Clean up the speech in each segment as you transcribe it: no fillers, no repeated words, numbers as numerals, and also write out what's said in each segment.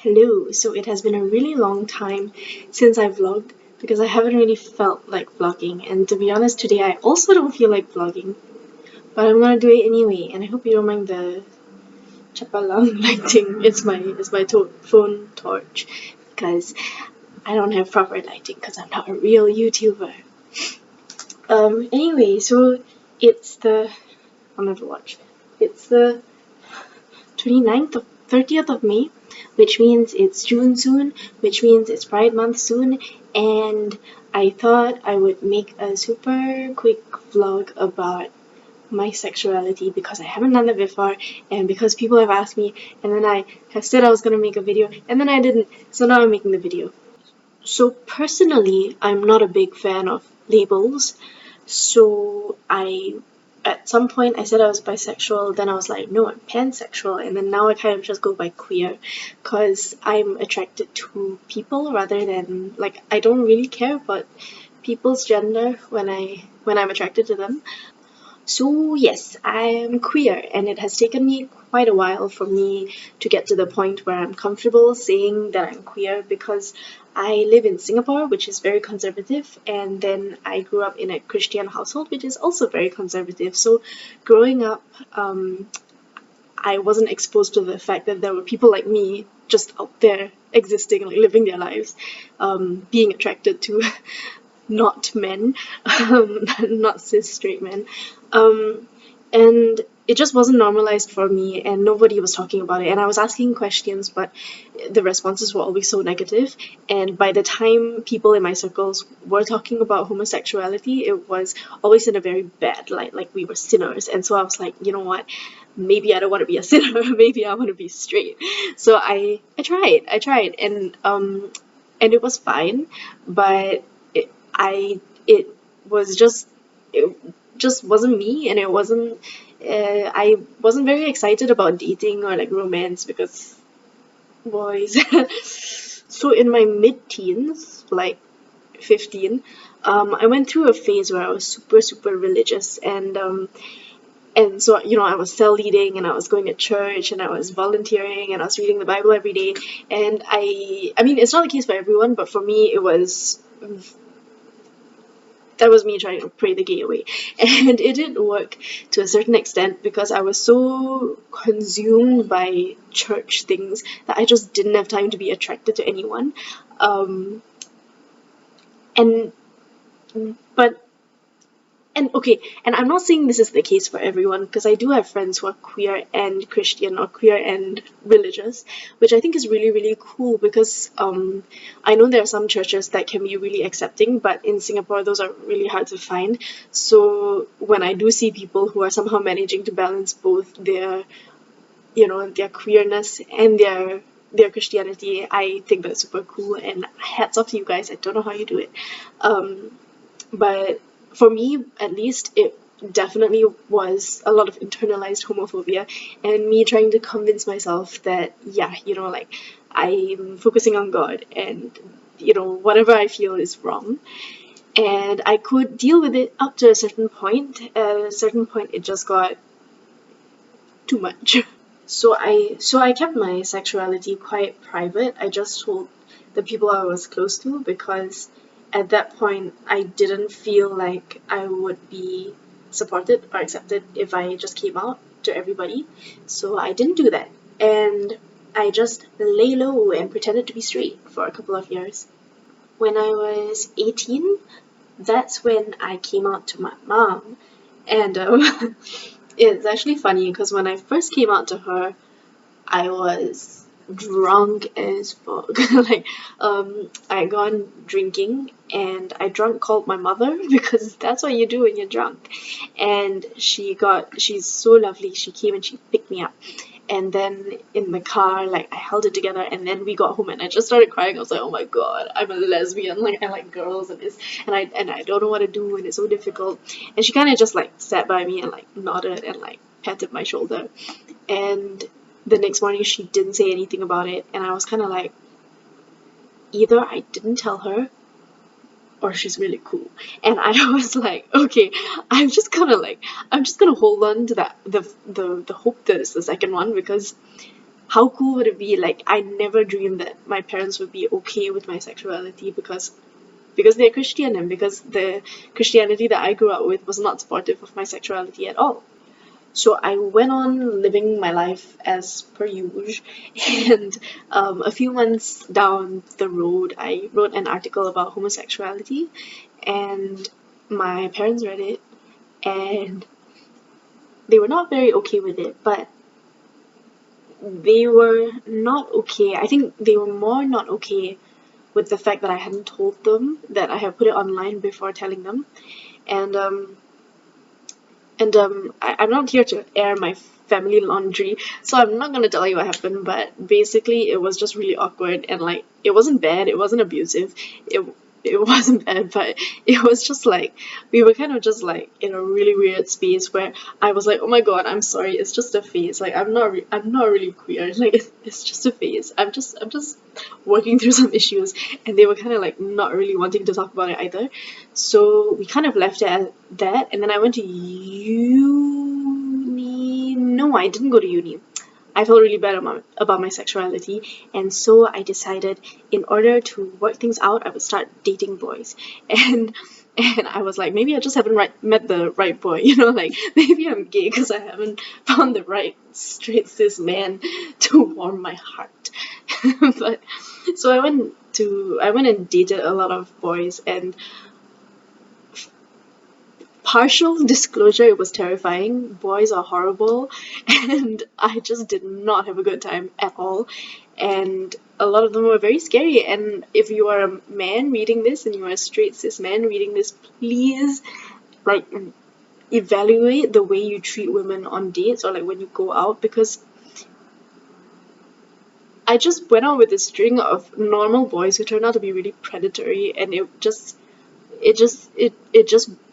Hello, so it has been a really long time since I vlogged because I haven't really felt like vlogging, and to be honest, today I also don't feel like vlogging, but I'm gonna do it anyway, and I hope you don't mind the chapalang lighting. It's my phone torch because I don't have proper lighting because I'm not a real YouTuber. Anyway, so it's the I'll never watch. It's the 29th of 30th of May, which means it's June soon, which means it's Pride Month soon, and I thought I would make a super quick vlog about my sexuality because I haven't done that before and because people have asked me and then I have said I was going to make a video and then I didn't, so now I'm making the video. So personally, I'm not a big fan of labels. So at some point, I said I was bisexual. Then I was like, no, I'm pansexual. And then now I kind of just go by queer, because I'm attracted to people rather than like I don't really care about people's gender when I'm attracted to them. So, yes, I am queer, and it has taken me quite a while for me to get to the point where I'm comfortable saying that I'm queer because I live in Singapore, which is very conservative, and then I grew up in a Christian household, which is also very conservative. So, growing up, I wasn't exposed to the fact that there were people like me just out there existing, like living their lives, being attracted to not men, not cis straight men. Um, and it just wasn't normalized for me, and nobody was talking about it. And I was asking questions, but the responses were always so negative. And by the time people in my circles were talking about homosexuality, it was always in a very bad light, like we were sinners. And so I was like, you know what? Maybe I don't want to be a sinner. Maybe I want to be straight. So I tried, and it was fine, but it was just wasn't me, and it wasn't. I wasn't very excited about dating or like romance because boys. So in my mid-teens, like 15, I went through a phase where I was super super religious, and so I was cell leading and I was going to church and I was volunteering and I was reading the Bible every day. And I mean, it's not the case for everyone, but for me it was that was me trying to pray the gay away. And it didn't work to a certain extent because I was so consumed by church things that I just didn't have time to be attracted to anyone. Um, and but and okay, and I'm not saying this is the case for everyone because I do have friends who are queer and Christian or queer and religious, which I think is really, really cool because I know there are some churches that can be really accepting, but in Singapore, those are really hard to find. So when I do see people who are somehow managing to balance both their queerness and their Christianity, I think that's super cool. And hats off to you guys. I don't know how you do it. But for me, at least, it definitely was a lot of internalized homophobia and me trying to convince myself that, yeah, like I'm focusing on God and, whatever I feel is wrong. And I could deal with it up to a certain point. At a certain point, it just got too much. So I kept my sexuality quite private. I just told the people I was close to because at that point I didn't feel like I would be supported or accepted if I just came out to everybody. So I didn't do that. And I just lay low and pretended to be straight for a couple of years. When I was 18, that's when I came out to my mom. And it's actually funny because when I first came out to her, I was drunk as fuck. Like, I had gone drinking and I drunk called my mother because that's what you do when you're drunk. And she's so lovely. She came and she picked me up. And then in the car, like, I held it together, and then we got home, and I just started crying. I was like, "Oh my god, I'm a lesbian! Like, I like girls, and I don't know what to do, and it's so difficult." And she kind of just like sat by me and like nodded and like patted my shoulder, and the next morning she didn't say anything about it, and I was kind of like, either I didn't tell her or she's really cool. And I was like, okay, I'm just gonna hold on to that the hope that it's the second one because how cool would it be? Like, I never dreamed that my parents would be okay with my sexuality because they're Christian, and because the Christianity that I grew up with was not supportive of my sexuality at all. So I went on living my life as per usual, and a few months down the road, I wrote an article about homosexuality, and my parents read it, and they were not very okay with it, but they were not okay. I think they were more not okay with the fact that I hadn't told them that I had put it online before telling them, and I'm not here to air my family laundry, so I'm not gonna tell you what happened. But basically, it was just really awkward, and like it wasn't bad, it wasn't abusive, it it wasn't bad, but it was just like we were kind of just like in a really weird space where I was like, oh my god, I'm sorry, it's just a phase. Like I'm not really queer. Like it's just a phase. I'm just working through some issues, and they were kind of like not really wanting to talk about it either. So we kind of left it at that, and then I went to uni. No, I didn't go to uni. I felt really bad about my sexuality, and so I decided in order to work things out, I would start dating boys. And and I was like, maybe I just haven't met the right boy, like maybe I'm gay because I haven't found the right straight cis man to warm my heart. But so I went and dated a lot of boys, and partial disclosure, it was terrifying. Boys are horrible, and I just did not have a good time at all. And a lot of them were very scary. And if you are a man reading this and you are a straight cis man reading this, please like evaluate the way you treat women on dates or like when you go out, because I just went out with a string of normal boys who turned out to be really predatory, and it just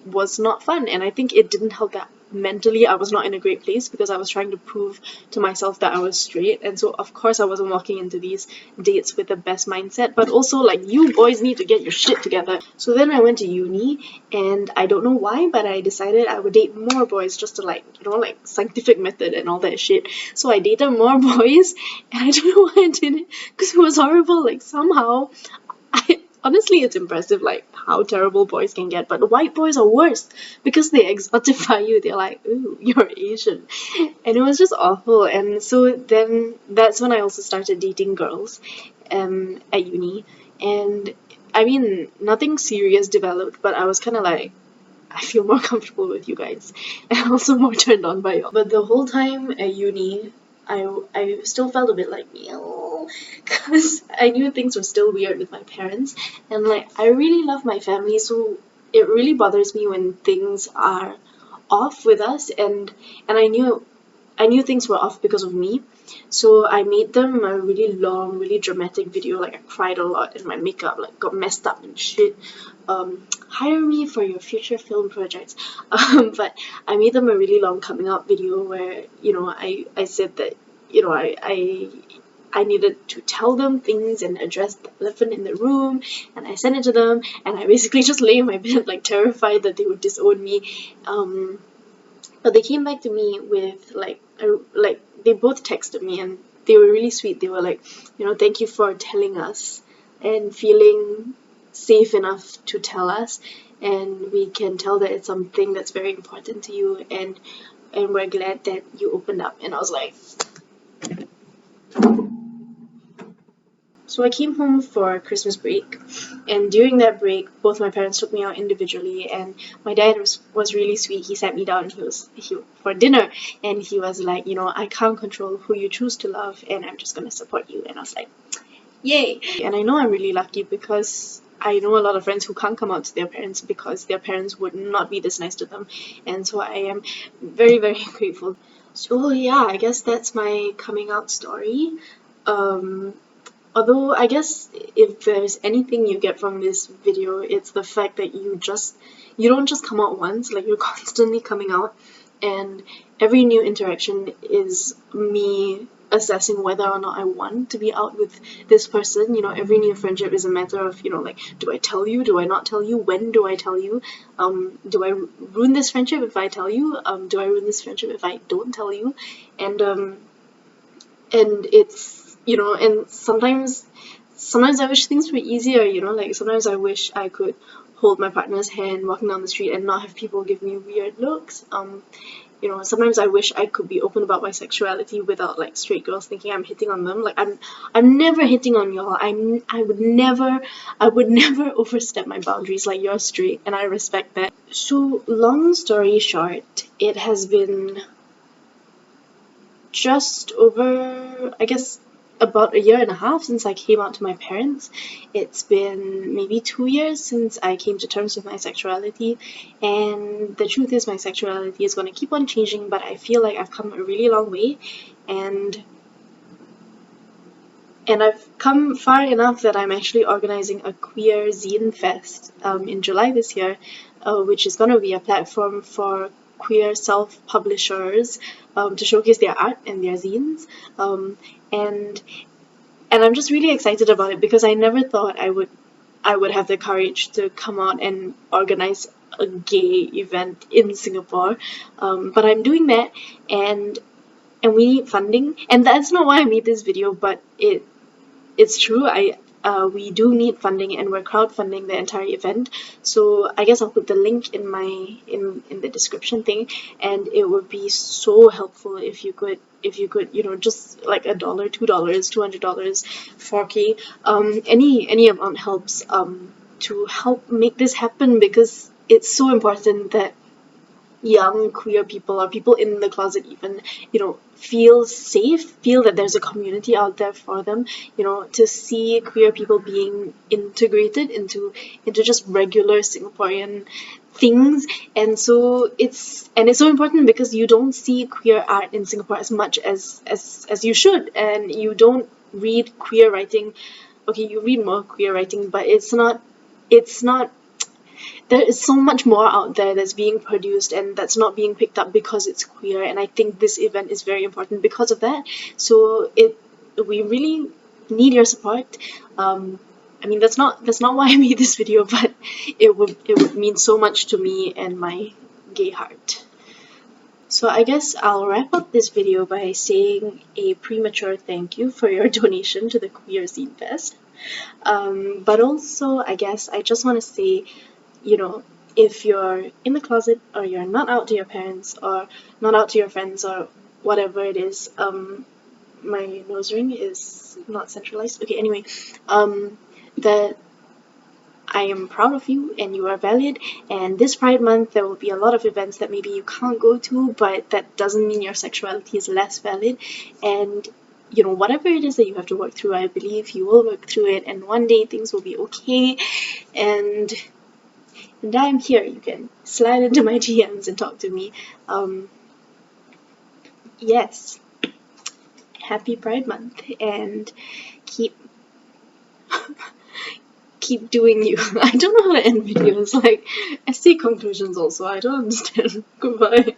was not fun. And I think it didn't help that mentally I was not in a great place because I was trying to prove to myself that I was straight, and so of course I wasn't walking into these dates with the best mindset. But also, like, you boys need to get your shit together. So then I went to uni, and I don't know why, but I decided I would date more boys just to, like, like scientific method and all that shit. So I dated more boys, and I don't know why I did it because it was horrible. Like, somehow honestly, it's impressive, like, how terrible boys can get, but the white boys are worse because they exotify you. They're like, ooh, you're Asian. And it was just awful. And so then that's when I also started dating girls at uni. And I mean, nothing serious developed, but I was kind of like, I feel more comfortable with you guys and also more turned on by you. But the whole time at uni, I still felt a bit like, because I knew things were still weird with my parents, and like I really love my family, so it really bothers me when things are off with us, and I knew things were off because of me. So I made them a really long, really dramatic video. Like, I cried a lot, and my makeup like got messed up and shit. Hire me for your future film projects. But I made them a really long coming out video where, I said that, I needed to tell them things and address the elephant in the room, and I sent it to them, and I basically just lay in my bed like terrified that they would disown me. But they came back to me with like they both texted me, and they were really sweet. They were like, thank you for telling us and feeling safe enough to tell us, and we can tell that it's something that's very important to you, and we're glad that you opened up. And I was like, so I came home for Christmas break, and during that break, both my parents took me out individually, and my dad was really sweet. He sat me down, he for dinner, and he was like, I can't control who you choose to love, and I'm just gonna support you. And I was like, yay! And I know I'm really lucky because I know a lot of friends who can't come out to their parents because their parents would not be this nice to them, and so I am very, very grateful. So yeah, I guess that's my coming out story. Um, Although I guess if there's anything you get from this video, it's the fact that you don't just come out once, like you're constantly coming out, and every new interaction is me assessing whether or not I want to be out with this person. Every new friendship is a matter of, like, do I tell you? Do I not tell you? When do I tell you? Do I ruin this friendship if I tell you? Do I ruin this friendship if I don't tell you? And and it's, you know, and sometimes I wish things were easier, you know, like sometimes I wish I could hold my partner's hand walking down the street and not have people give me weird looks. You know, sometimes I wish I could be open about my sexuality without like straight girls thinking I'm hitting on them. Like I'm never hitting on y'all. I would never overstep my boundaries. Like, you're straight and I respect that. So long story short, it has been just over, I guess, about a year and a half since I came out to my parents. It's been maybe 2 years since I came to terms with my sexuality, and the truth is my sexuality is going to keep on changing, but I feel like I've come a really long way, and I've come far enough that I'm actually organizing a queer zine fest in July this year, which is going to be a platform for queer self-publishers to showcase their art and their zines. Um, and I'm just really excited about it because I never thought I would have the courage to come out and organize a gay event in Singapore. But I'm doing that, and we need funding, and that's not why I made this video, but it's true. We do need funding, and we're crowdfunding the entire event. So I guess I'll put the link in my in the description thing, and it would be so helpful if you could you know, just like $1, $2, $200, 4K, any amount helps to help make this happen, because it's so important that young queer people or people in the closet even, you know, feel safe, feel that there's a community out there for them, you know, to see queer people being integrated into just regular Singaporean things. And so it's so important because you don't see queer art in Singapore as much as you should, and you don't read queer writing. Okay, you read more queer writing, but it's not there is so much more out there that's being produced and that's not being picked up because it's queer, and I think this event is very important because of that. So we really need your support. I mean, that's not why I made this video, but it would mean so much to me and my gay heart. So I guess I'll wrap up this video by saying a premature thank you for your donation to the Queer Zine Fest. But also, I guess I just want to say, you know, if you're in the closet or you're not out to your parents or not out to your friends or whatever it is, my nose ring is not centralized. Okay, anyway, that I am proud of you and you are valid. And this Pride Month, there will be a lot of events that maybe you can't go to, but that doesn't mean your sexuality is less valid. And you know, whatever it is that you have to work through, I believe you will work through it, and one day things will be okay. And I'm here. You can slide into my DMs and talk to me. Yes, happy Pride Month, and keep keep doing you. I don't know how to end videos. Like, I say conclusions also. I don't understand. Goodbye.